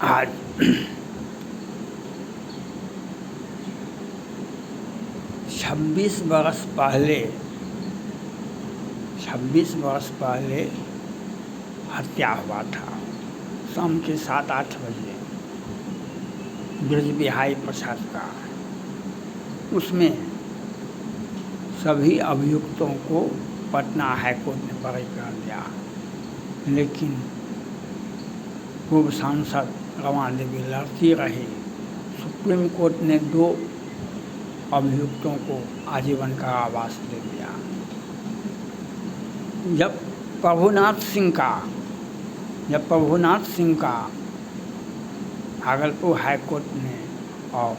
आज 26 वर्ष पहले हत्या हुआ था। शाम के 7-8 बजे ब्रजबिहारी प्रसाद का। उसमें सभी अभियुक्तों को पटना हाईकोर्ट ने बरी कर दिया, लेकिन पूर्व सांसद रमा देवी लड़ती रही। सुप्रीम कोर्ट ने 2 अभियुक्तों को आजीवन कारावास दे दिया। जब प्रभुनाथ सिंह का भागलपुर हाईकोर्ट ने और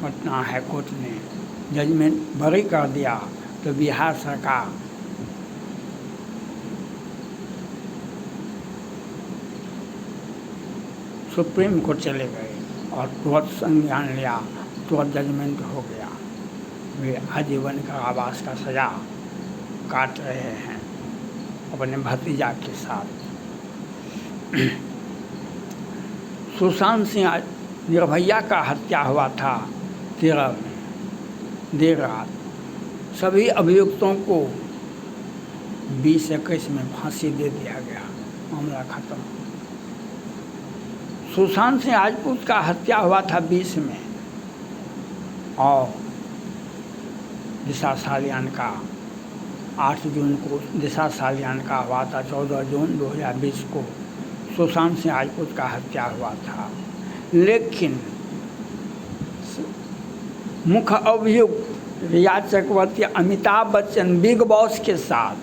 पटना हाईकोर्ट ने जजमेंट बरी कर दिया, तो बिहार सरकार सुप्रीम कोर्ट चले गए और तुरंत संज्ञान लिया, तुरंत जजमेंट हो गया। वे आजीवन कारावास का सजा काट रहे हैं अपने भतीजा के साथ। सुशांत सिंह निर्भया का हत्या हुआ था 13 में देर रात। सभी अभियुक्तों को 20-21 में फांसी दे दिया गया, मामला खत्म। सुशांत सिंह राजपूत का हत्या हुआ था 20 में और दिशा सालियान का 8 जून को दिशा सालियान का हुआ था। 14 जून 2020 को सुशांत सिंह राजपूत का हत्या हुआ था। लेकिन मुख्य अभियुक्त रिया चक्रवर्ती, अमिताभ बच्चन बिग बॉस के साथ,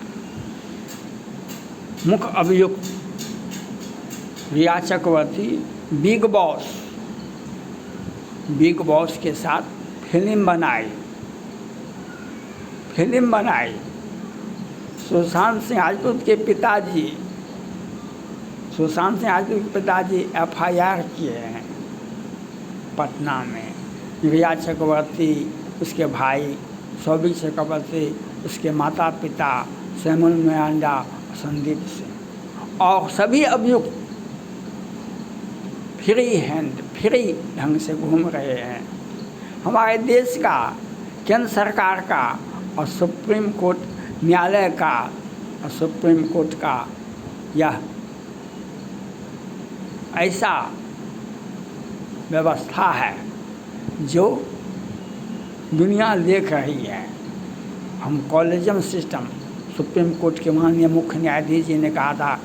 मुख्य अभियुक्त रिया चक्रवर्ती बिग बॉस के साथ फिल्म बनाई। सुशांत सिंह राजपूत के पिताजी FIR किए हैं पटना में। रिया चक्रवर्ती, उसके भाई सौभिक चक्रवर्ती, उसके माता पिता सैमुअल मिरांडा, संदीप सिंह और सभी अभियुक्त फ्री ढंग से घूम रहे हैं। हमारे देश का, केंद्र सरकार का और सुप्रीम कोर्ट न्यायालय का और सुप्रीम कोर्ट का यह ऐसा व्यवस्था है जो दुनिया देख रही है। हम कॉलेजियम सिस्टम, सुप्रीम कोर्ट के माननीय मुख्य न्यायाधीश जी ने कहा था,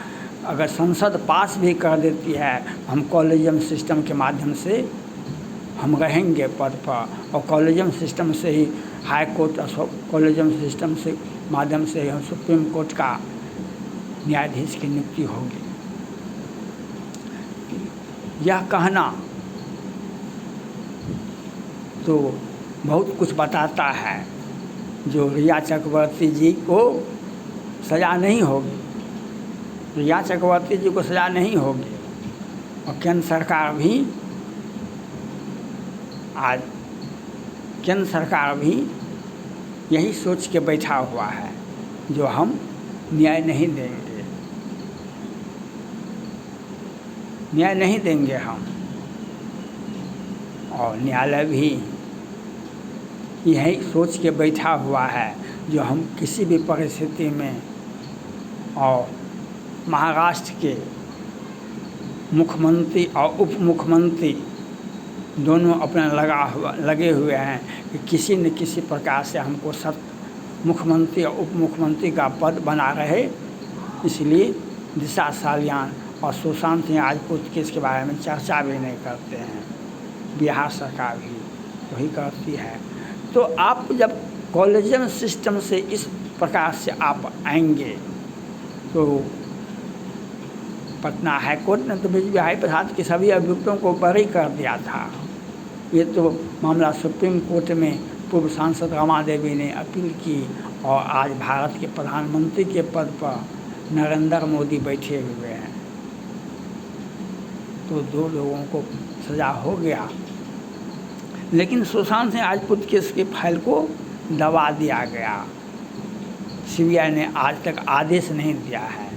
अगर संसद पास भी कर देती है, हम कॉलेजियम सिस्टम के माध्यम से हम रहेंगे पद पर, और कॉलेजियम सिस्टम से ही हाई कोर्ट और कॉलेजियम सिस्टम से माध्यम से हम सुप्रीम कोर्ट का न्यायाधीश की नियुक्ति होगी। यह कहना तो बहुत कुछ बताता है। जो रिया चक्रवर्ती जी को सज़ा नहीं होगी, रिया चक्रवर्ती जी को सज़ा नहीं होगी, और केंद्र सरकार भी यही सोच के बैठा हुआ है, जो हम न्याय नहीं देंगे हम। और न्यायालय भी यही सोच के बैठा हुआ है, जो हम किसी भी परिस्थिति में, और महाराष्ट्र के मुख्यमंत्री और उप मुख्यमंत्री दोनों अपने लगे हुए हैं कि किसी न किसी प्रकार से हमको मुख्यमंत्री और उप मुख्यमंत्री का पद बना रहे। इसलिए दिशा सालियान और सुशांत सिंह राजपूत केस के बारे में चर्चा भी नहीं करते हैं। बिहार सरकार भी वही करती है। तो आप जब कॉलेजियम सिस्टम से इस प्रकार से आप आएंगे, तो पटना हाईकोर्ट ने तो ब्रजबिहारी प्रसाद के सभी अभियुक्तों को बरी कर दिया था। ये तो मामला सुप्रीम कोर्ट में पूर्व सांसद रमा देवी ने अपील की, और आज भारत के प्रधानमंत्री के पद पर नरेंद्र मोदी बैठे हुए हैं। तो 2 लोगों को सज़ा हो गया, लेकिन सुशांत सिंह राजपूत केस की फाइल को दबा दिया गया। CBI ने आज तक आदेश नहीं दिया है।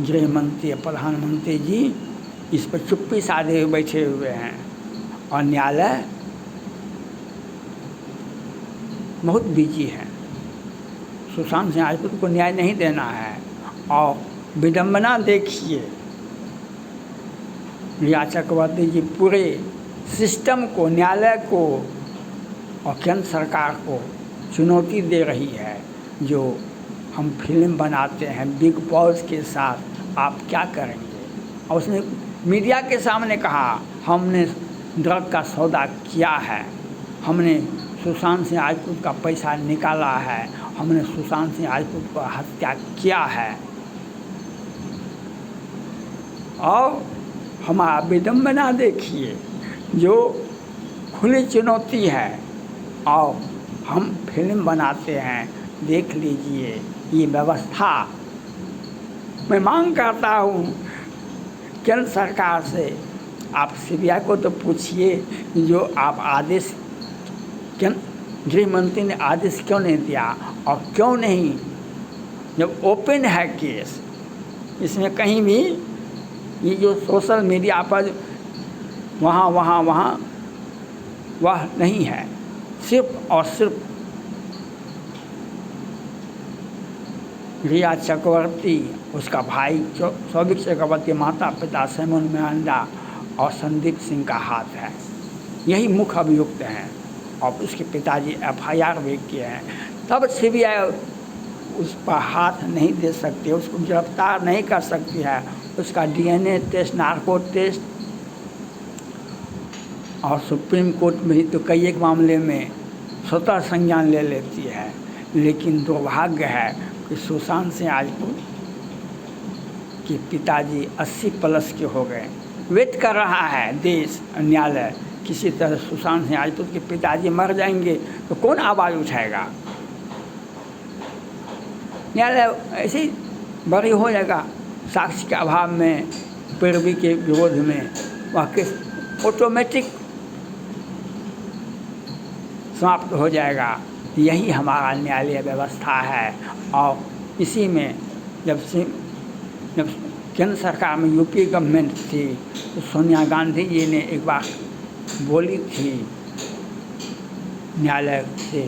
गृह मंत्री, प्रधानमंत्री जी इस पर चुप्पी साधे हुए बैठे हुए हैं और न्यायालय बहुत बिजी है। सुशांत सिंह राजपूत को न्याय नहीं देना है। और विडंबना देखिए, रिया चक्रवर्ती जी पूरे सिस्टम को, न्यायालय को और केंद्र सरकार को चुनौती दे रही है। जो हम फिल्म बनाते हैं बिग बॉस के साथ, आप क्या करेंगे? और उसने मीडिया के सामने कहा, हमने ड्रग का सौदा किया है, हमने सुशांत सिंह राजपूत का पैसा निकाला है, हमने सुशांत सिंह राजपूत को हत्या किया है। और हमारा विडंबना देखिए, जो खुली चुनौती है और हम फिल्म बनाते हैं। देख लीजिए ये व्यवस्था। मैं मांग करता हूँ केंद्र सरकार से, आप सीबीआई को तो पूछिए, जो आप आदेश गृह मंत्री ने आदेश क्यों नहीं दिया और क्यों नहीं, जब ओपन है केस, इसमें कहीं भी ये जो सोशल मीडिया पर वहाँ वह नहीं है। सिर्फ और सिर्फ रिया चक्रवर्ती, उसका भाई सौभिक चक्रवर्ती, माता पिता सैमुअल मिरांडा और संदीप सिंह का हाथ है। यही मुख्य अभियुक्त हैं और उसके पिताजी एफआईआर भी किए हैं। तब सीबीआई उस पर हाथ नहीं दे सकती, उसको गिरफ्तार नहीं कर सकती है। उसका डीएनए टेस्ट, नार्को टेस्ट और सुप्रीम कोर्ट में ही तो कई एक मामले में स्वतः संज्ञान ले लेती है। लेकिन दुर्भाग्य है कि सुशांत सिंह राजपूत के पिताजी 80 प्लस के हो गए। वेट कर रहा है देश, न्यायालय, किसी तरह सुशांत सिंह राजपूत के पिताजी मर जाएंगे तो कौन आवाज़ उठाएगा? न्यायालय ऐसे ही बरी हो जाएगा। साक्ष्य के अभाव में, पैरवी के विरोध में वह केस ऑटोमेटिक समाप्त हो जाएगा। यही हमारा न्यायालय व्यवस्था है। और इसी में जब केंद्र सरकार में यूपी गवर्नमेंट थी तो सोनिया गांधी जी ने एक बार बोली थी न्यायालय से,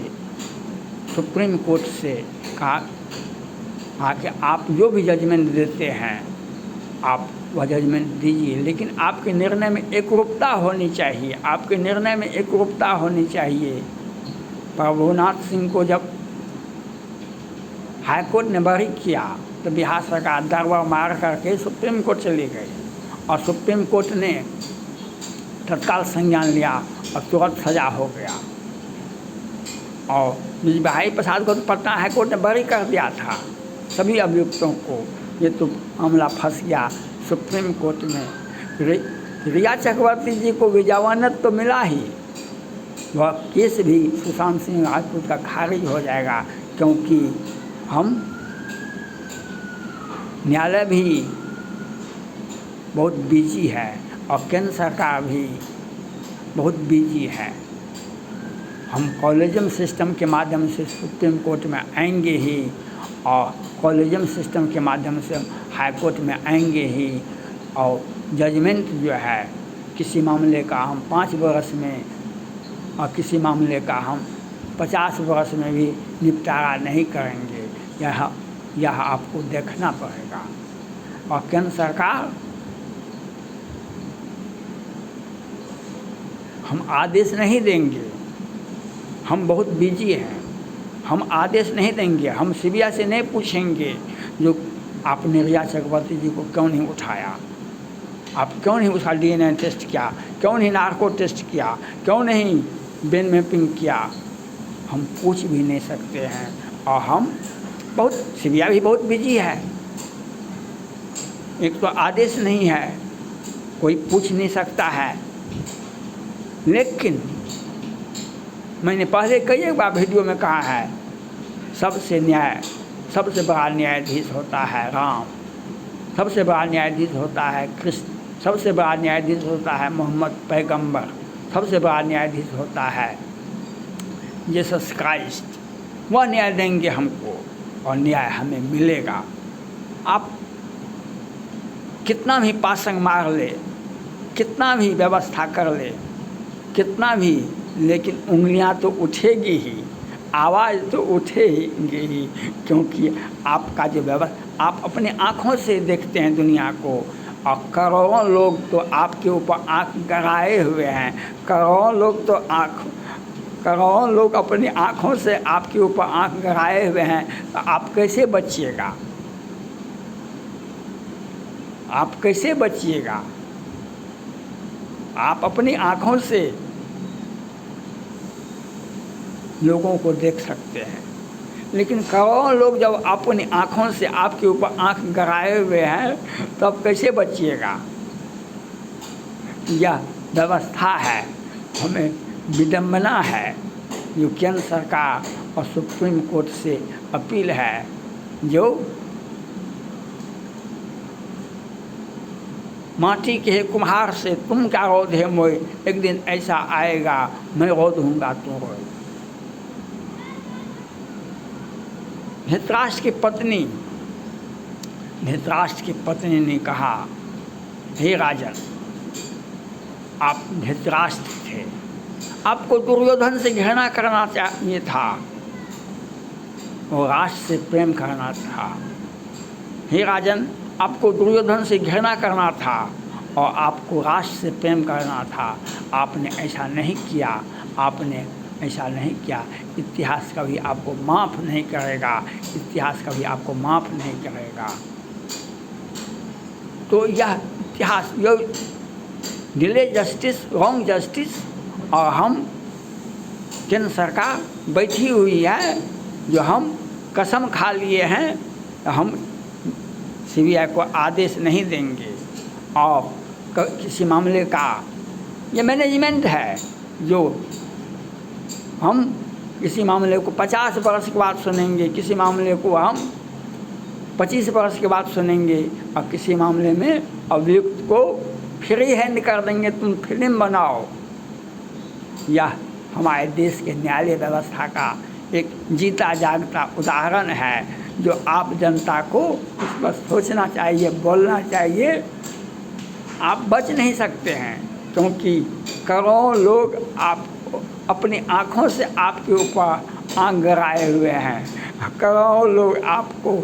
सुप्रीम कोर्ट से कहा कि आप जो भी जजमेंट देते हैं आप वह जजमेंट दीजिए, लेकिन आपके निर्णय में एकरूपता होनी चाहिए, आपके निर्णय में एकरूपता होनी चाहिए। प्रभुनाथ सिंह को जब हाईकोर्ट ने बरी किया तो बिहार सरकार दरबार मार करके सुप्रीम कोर्ट चली गई और सुप्रीम कोर्ट ने तत्काल संज्ञान लिया और तुरंत सजा हो गया। और भाई प्रसाद को तो पटना हाईकोर्ट ने बरी कर दिया था सभी अभियुक्तों को। ये तो मामला फंस गया सुप्रीम कोर्ट में। रिया चक्रवर्ती जी को विजयवानत तो मिला ही, वह केस भी सुशांत सिंह राजपूत का खारिज हो जाएगा, क्योंकि हम न्यायालय भी बहुत बिजी है और केंद्र सरकार भी बहुत बिजी है। हम कॉलेजियम सिस्टम के माध्यम से सुप्रीम कोर्ट में आएंगे ही और कॉलेजियम सिस्टम के माध्यम से हाई कोर्ट में आएंगे ही। और जजमेंट जो है किसी मामले का हम 5 वर्ष में और किसी मामले का हम 50 वर्ष में भी निपटारा नहीं करेंगे। यह आपको देखना पड़ेगा। और केंद्र सरकार हम आदेश नहीं देंगे, हम बहुत बिजी हैं, हम आदेश नहीं देंगे, हम सीबीआई से नहीं पूछेंगे जो आपने रिया चक्रवर्ती जी को क्यों नहीं उठाया, आप क्यों नहीं उसका डीएनए टेस्ट किया, क्यों नहीं नार्को टेस्ट किया, क्यों नहीं ब्रेन मैपिंग किया, हम पूछ भी नहीं सकते हैं। और हम बहुत, सीबीआई भी बहुत बिजी है। एक तो आदेश नहीं है, कोई पूछ नहीं सकता है। लेकिन मैंने पहले कई एक बार वीडियो में कहा है, सबसे बड़ा न्यायाधीश होता है राम, सबसे बड़ा न्यायाधीश होता है कृष्ण, सबसे बड़ा न्यायाधीश होता है मोहम्मद पैगंबर, सबसे बड़ा न्यायाधीश होता है जीसस क्राइस्ट। वह न्याय देंगे हमको और न्याय हमें मिलेगा। आप कितना भी पासंग मार ले, कितना भी व्यवस्था कर ले, कितना भी, लेकिन उंगलियां तो उठेगी ही, आवाज़ तो उठेगी ही, क्योंकि आपका जो व्यवस्था, आप अपने आँखों से देखते हैं दुनिया को, और करोड़ों लोग तो आपके ऊपर आँख गड़ाए हुए हैं, करोड़ों लोग अपनी आँखों से आपके ऊपर आँख गड़ाए हुए हैं, तो आप कैसे बचिएगा? आप कैसे बचिएगा? आप अपनी आँखों से लोगों को देख सकते हैं, लेकिन करोड़ों लोग जब अपनी आँखों से आपके ऊपर आँख गड़ाए हुए हैं, तो आप कैसे बचिएगा? यह व्यवस्था है, हमें विडंबना है, जो केंद्र सरकार और सुप्रीम कोर्ट से अपील है, जो माटी के कुम्हार से तुम क्या रोधे मोय, एक दिन ऐसा आएगा मैं रोधूंगा तुम रोए। धृतराष्ट्र की पत्नी ने कहा, हे राजन, आप धृतराष्ट्र थे, आपको दुर्योधन से घृणा करना चाहिए था, और राष्ट्र से प्रेम करना था। हे राजन, आपको दुर्योधन से घृणा करना था और आपको राष्ट्र से प्रेम करना था। आपने ऐसा नहीं किया, आपने ऐसा नहीं किया। इतिहास कभी आपको माफ़ नहीं करेगा, इतिहास कभी आपको माफ़ नहीं करेगा। तो यह इतिहास, यह डिले जस्टिस, रॉन्ग जस्टिस, और हम केंद्र सरकार बैठी हुई है, जो हम कसम खा लिए हैं, हम सीबीआई को आदेश नहीं देंगे, और किसी मामले का ये मैनेजमेंट है, जो हम किसी मामले को 50 वर्ष के बाद सुनेंगे, किसी मामले को हम 25 वर्ष के बाद सुनेंगे, और किसी मामले में अभियुक्त को फ्री हैंड कर देंगे, तुम फिल्म बनाओ। यह हमारे देश के न्यायालय व्यवस्था का एक जीता जागता उदाहरण है, जो आप जनता को इस पर सोचना चाहिए, बोलना चाहिए। आप बच नहीं सकते हैं, क्योंकि करोड़ों लोग आप अपनी आँखों से आपके ऊपर आँख गड़ाए हुए हैं, करोड़ों लोग आपको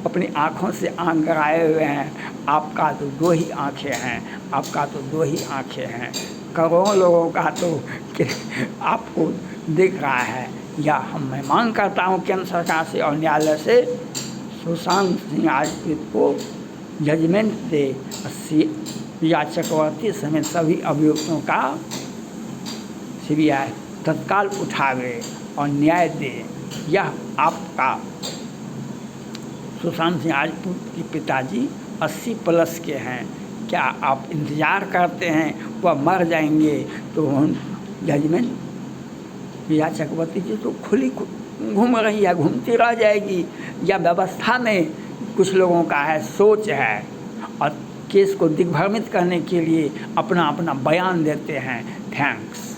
अपनी आँखों से आँख गड़ाए हुए हैं। आपका तो 2 ही आँखें हैं, आपका तो 2 ही आँखें हैं, करोड़ों लोगों का तो आपको दिख रहा है। या मैं मांग करता हूँ केंद्र सरकार से और न्यायालय से, सुशांत सिंह राजपूत को जजमेंट दे, या चक्रवर्ती समेत सभी अभियुक्तों का सीबीआई तत्काल उठावे और न्याय दे। यह आपका सुशांत सिंह राजपूत के पिताजी 80 प्लस के हैं, क्या आप इंतज़ार करते हैं वह मर जाएंगे तो हम जजमेंट? या चक्रवर्ती जी तो खुली घूम रही है, घूमती रह जाएगी। या व्यवस्था में कुछ लोगों का है, सोच है, और केस को दिग्भ्रमित करने के लिए अपना अपना बयान देते हैं। थैंक्स।